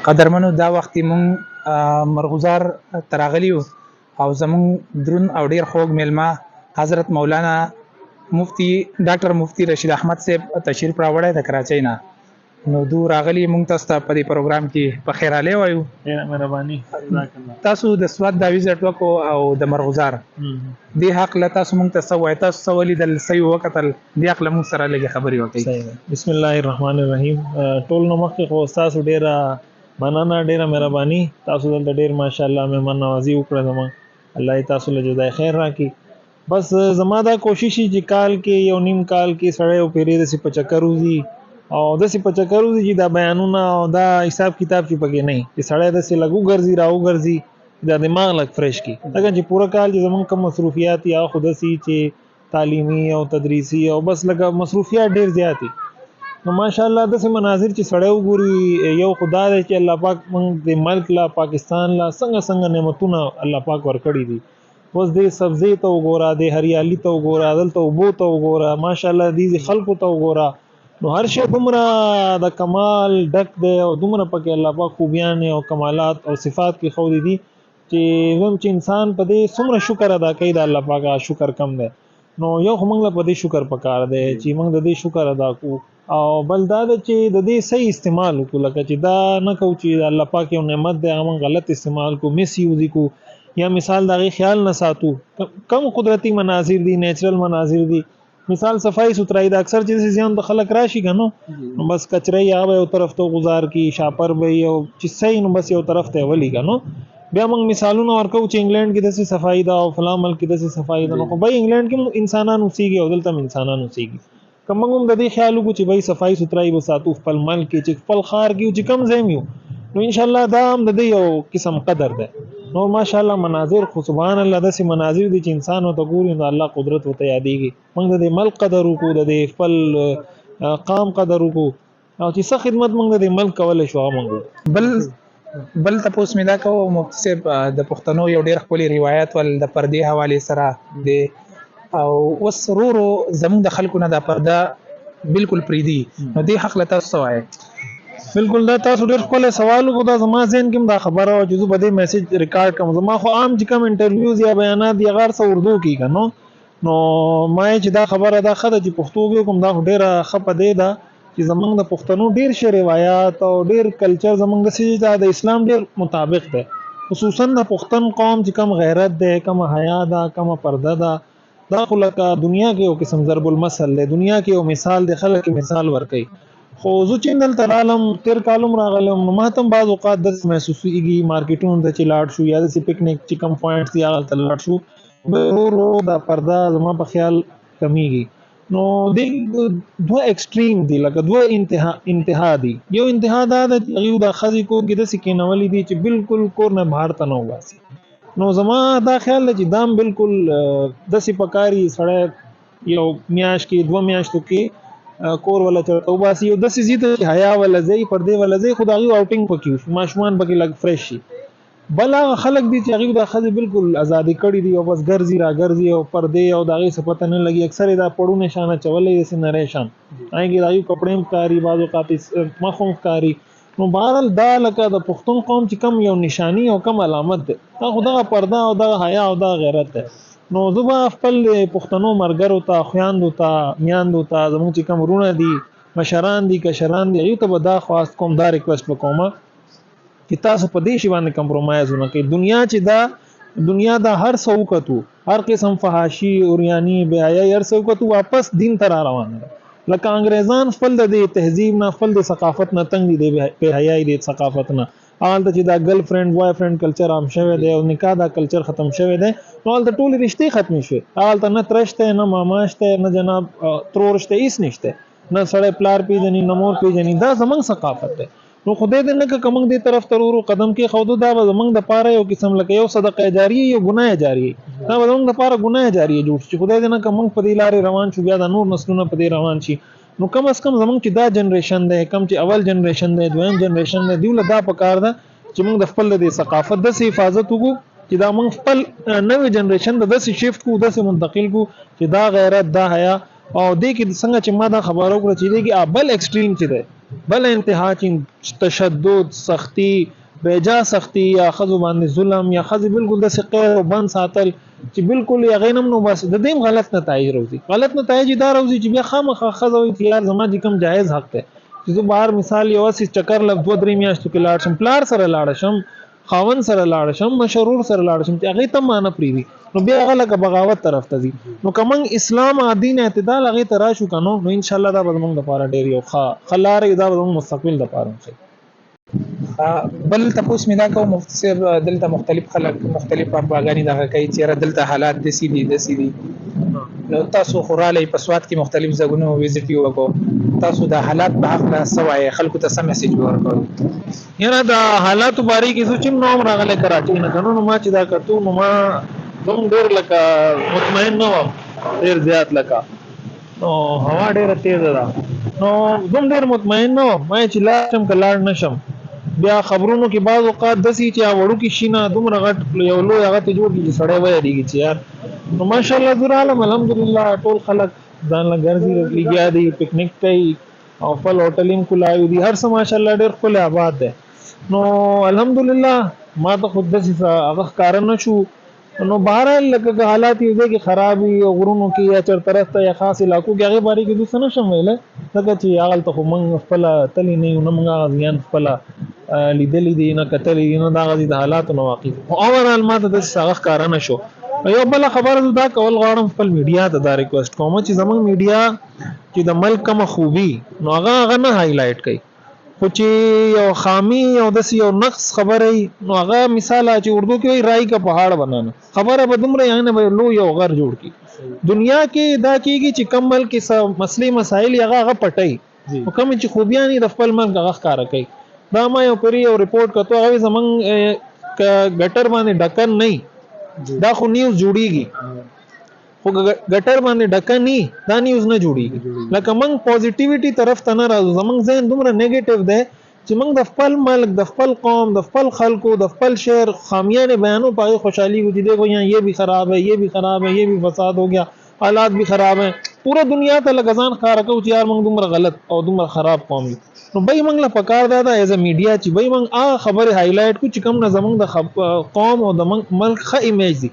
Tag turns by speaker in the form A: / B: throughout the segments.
A: قدرمنو دا وخت مونږ مرغزار تراغلی او زمون درون او ډیر خوږ میلمه حضرت مولانا مفتی ډاکټر مفتی رشید احمد صاحب تشریف راوړی د کراچۍ نه. نو دو راغلی مونږ تاسو ته په دې پروګرام کې په خیر علي وایو.
B: مهرباني
A: تاسو د سواد دا ویزټ وکړو او د مرغزار دې حق له تاسو مونږ ته څه وایي، تاسو څه ولیدل، څه یې وکتل، دې حق له مونږ سره لږې خبرې وکړئ.
B: بسم الله الرحمن الرحیم. ټول نو مخکې خو تاسو ډیره مننه، ډیره مهرباني. تاسو دلته ډیر ماشاءالله مهمان نوازي وکړه، زما الله تاسو له جزای خیر راکړي. بس زما دا کوشش چې کال کې یو نیم کال کې سړی او پیری د سی په چکر وځي او د سی په چکر وځي چې دا بیانونه او دا حساب کتاب چې پکې نه چې سړی د سی لګو ګرځي راو ګرځي دا دماغ لګ فرش کی. لکه چې پوره کال چې زمون کوم مصروفیات یا خود سي چې تعلیمي او تدریسي او بس لکه مصروفیات ډیر زیاتی. نو ماشاءالله د سه مناظر چې سړی وګوري یو خدای دی چې الله پاک موږ د ملک لا پاکستان لا څنګه نعمتونه الله پاک ورکړي دي. اوس د سبزی ته وګوره، د هریالي ته وګوره، دلته اوبو ته وګوره، ماشاءالله دې خلکو ته وګوره. نو هر شی دومره د کمال ډک دی او دومره پکې الله پاک خوبیان او کمالات او صفات کې خو دي چې هم چې انسان په دې څومره شکر ادا کوي د الله پاک شکر کم دی. نو یو موږ په دې شکر پکار دی چې موږ د دې شکر ادا کوو او بل دا چې د دې صحیح استعمال وکړو. لکه چې دا نه کوو چې الله پاک یو نعمت دی موږ غلط استعمال کو، مس یوز کو، یا مثال دغه خیال نه ساتو. کم قدرتی مناظر دي، نیچرل مناظر دي، مثال صفائی ستھرائی دا اکثر چیز زیان د خلک راشي کنو بس کچره یا یو طرف ته گزار کی شاپر به یو چې صحیح نو بس یو طرف ته ولی کنو. بیا موږ مثالونه ورکو چې انګلند کې د صفائی دا او فلان ملک کې د صفائی دا. نو خو به انګلند کې انسانانو سیږي او دلته انسانانو سیږي. کوم موږ د دې خیال وکړو چې به صفائی ستھرائی به ساتو خپل ملک کې، چې خپل خار کې چې کم زمیو، نو ان شاء الله دا هم د دې یو قسم قدر ده. نو ماشاءالله مناظر خو سبحان الله د سي مناظر دي چې انسان او ته ګوري نو الله قدرت وته یادېږي. موږ د ملک قدر وکړو، د خپل قام قدر وکړو او چې څه خدمت موږ د ملک کولای شو موږ.
A: بل تاسو مې دا کوم مفتی صاحب د پښتنو یو ډیر خپل روایت ول د پردې حواله سره دی او وسرورو زموږ د خلکو نه د پرده بالکل پریدي. نو دې حق له تاسو وایي.
B: بالکل دا تاسو ډېر خپل سوال وکړو. دا زما ذهن کې دا خبره او چې زه به دې میسج ریکارډ کوم. زما خو عام چې کوم انټرویوز یا بیانات یا غیر څه اردو کې کنو نو ما چې دا خبره دا خده چې پښتو کې کوم دا ډېره خپه دی دا چې زمونږ د پښتنو ډېر شی روایت او ډېر کلچر زمونږ د اسلام ډېر مطابق دی. خصوصا د پښتون قوم چې کم غیرت دی، کم حیا ده، کم پرده ده. دا خو لکه دنیا کې یو قسم ضرب المثل دی، دنیا کې یو مثال دی، خلک مثال ورکوي. خو زه چې دلته رالم تیر کالم راغلم نو ما ته بعض اوقات داسې محسوسېږي مارکیټونو ته چې لاړ شو یا داسې پکنیک چې کم پوینټس دي هغلته لاړ شو ورو دا پرده زما په خیال کمیږي. نو دې دوه ایکسټریم دي، لکه دوه انتها دي. یو انتها دا ده چې هغوی دا ښځې کور کې داسې کېنولي دي چې بالکل کور نه بهر ته نه وباسي. نو زما دا خیال دی چې دام بالکل داسې پکاري سړی یو میاشت کې دوه میاشتو کې کور ولا چرته وباسي او داسې زی ته حیا ولا زی پردې ولا زی خدای اوټینګ پکې ماشومان پکې لګ فرش شي. بل هغه خلک دي چې هغه د خځې بالکل آزادي کړي دي او بس ګرځي را ګرځي او پردې او دغه څه پته نه لګي. اکثر دا پړو نشانه چولې سي نریشان هغه دایو کپړې کاری بازو قاطی مخون کاری. نو بهرال دا لکه د پښتون قوم چې کم یو نشانی او کم علامت ده دا خدای پرده او د حیا او د غیرت ده. نو زه به خپل پښتنو مرګرو ته خویاندو ته میاندو ته زموږ چې کوم رونه دي مشران دي کشران دي ایو ته به دا خواست کوم دا ریکوست وکوم چې تاسو په دې شی باندې کمپرومایز ونه کړئ. دنیا دا هر څه وکړو، هر قسم فحاشي اوریانی بیايي هر څه وکړو، واپس دین ته را روان دي. لکه انګريزان خپل د تهذیب نه خپل د ثقافت نه تنګ دي په حیاي د ثقافت نه. حالت چې دا ګرل فرند بوای فرند کلچر عام شوی دی او نکاح دا کلچر ختم شوی دی. نو حالت ټول رشتې ختم شوی. حالت نه ترشته نه ماماشته نه جناب ترورشته هیڅ نشته، نه سړی پلار پیژني نه مور پیژني. دا زمونږ ثقافت دی. نو خدای دې نه که موږ دې طرف ترورو قدم کې خودو دا به زمونږ د پاره یو قسم لکه یو صدقه جاریه یو ګناه جاریه دا به زمونږ د پاره ګناه جاریه جوړ شي. خدای دې نه که موږ په دې لارې روان شو بیا د نور نسلونه په دې روان شي. نو کم از کم زمونږ چې دا جنریشن دی، کم چې اول جنریشن دی، دویم جنریشن دی، دیوله دا پکار ده چې موږ د خپل د ثقافت د حفاظت وکړو چې دا موږ خپل نوې جنریشن د داسې شیفت کو داسې منتقل کو چې دا غیرت دا حیا او دې کې څنګه چې ما دا خبرو کړ چې دې کې ابل ایکسټریم چې دی بل انتها چې تشدد سختی بیجا سختی یا خذ باندې ظلم یا خذ بالکل د سقیر او بند ساتل چې بالکل یې غینم نو بس د دې غلط نتایج راوځي غلط نتایج دا راوځي چې بیا خامخا خذ او یار زما چې کوم جایز حق ته چې زه بهر مثال یو اسی چکر لږ 2-3 میاشتو کې لاړ شم پلار سره لاړ شم خاون سره لاړ شم مشرور سره لاړ شم چې هغه ته مانه پریوي نو بیا هغه لکه بغاوت طرف ته ځي نو کوم اسلام دین اعتدال هغه ته راشو کنو نو ان شاء الله دا به موږ لپاره ډیر یو خلار دا به موږ مستقبل لپاره شي
A: بل تاسو مې دا کوم مفتی صاحب دلته مختلف خلک مختلف ارباګانی دغه کوي چې دلته حالات د سي دي نو تاسو خوراله په سواد کې مختلف ځګونو ویزټ یو وکړو تاسو د حالات په حق له سوای خلکو ته سم میسج ورکړو
B: یاره دا حالات باری کې چې نوم راغله کراچي نه کنو نو ما چې دا کتو نو ما دوم ډیر لکه مطمئن نه وم ډیر زیات لکه نو هوا ډیره تیز ده نو دوم ډیر مطمئن نه وم ما چې لاشم کلاړ نشم بیا خبرونو کې بعض اوقات دسي چې وړو کې شینه دومره غټ یو لوی هغه ته جوړ کی سړی وای دیږي چې یار نو ماشاءالله زور عالم الحمدلله ټول خلک ځان له ګرځي لګیا دي پکنیک کوي او خپل هوټلین کولای دي هر څه ماشاءالله ډېر خپل آباد ده نو الحمدلله ما ته خود دسه هغه کار نه شو نو بهرحال لکه حالات یې دي کې خرابي او غرونو کې یا چرترسته یا خاص علاقو کې هغه باری کې دوسه نشم ویل څنګه چې هغه ته موږ خپل تلی نه نو موږ غزيان خپل لیدلې دي نه کتلې نه دا غزي د حالات نو واقف او اورال ما ته د هغه کار نه شو یو بل خبره دا کول غواړم خپل میډیا ته دا ریکوست کوم چې زمونږ میډیا چې د ملک کوم خوبي نو هغه نه هایلایټ کوي خو چې یو خامی او د یو نقص خبره نو هغه مثال چې اردو کې وایي رای کا پہاڑ بنانا خبره به دومره یعنی به لو یو غر جوړ کی دنیا کې دا کیږي چې کم ملک کې مسلې مسائل هغه پټي او کوم چې خوبیان د خپل ملک هغه ښکارا کوي دا ما یو پری یو ریپورت کتو هغه زمنګ ګټر باندې ډکن نه دا خو نیوز جوړیږي خو ګټر باندې ډکن نه دا نیوز نه جوړیږي لکه موږ پوزټیویټي طرف ته نه راځو زمنګ ذهن دومره نیگیټیو ده چې موږ د خپل ملک د خپل قوم د خپل خلکو د خپل شهر خامیان بیانو پای خوشحالي کو دي دیکھو یہاں یہ بھی خراب ہے یہ بھی خراب ہے یہ بھی فساد ہو گیا حالات بھی خراب ہیں پورا دنیا ته لګزان خار کو چې یار موږ دومره غلط او دومره خراب قوم یو نو به موږ له پکار دا ایز ا میډیا چې به موږ هغه خبره هایلایټ کو چې کوم نه زمونږ د قوم او د ملک ښه ایمیج دي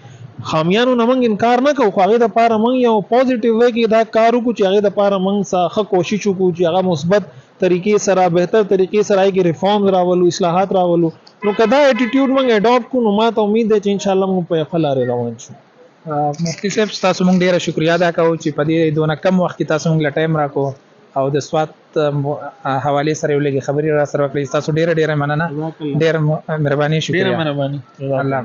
B: خامیانو نه موږ انکار نه کوو هغه د پاره موږ یو پوزټیو وی کې دا کارو کو چې هغه د پاره موږ ښه کوشش وکړو چې هغه مثبت طریقې سره بهتر طریقې سره هغه ریفارم راولو اصلاحات راولو نو کدا اټیټیوډ موږ اډاپټ کو نو ماته امید ده چې ان شاء الله موږ په خلاره روان شو
A: مفتی صاحب تاسو موږ ډیره شکریا ادا کوو چې په دې دونه کم وخت کې تاسو موږ له ټایم راکو او د سواد حواله سره یو لګي خبري را سره وکړي تاسو ډیره مننه ډیره مهرباني شکریا
B: ډیره مهرباني
A: الله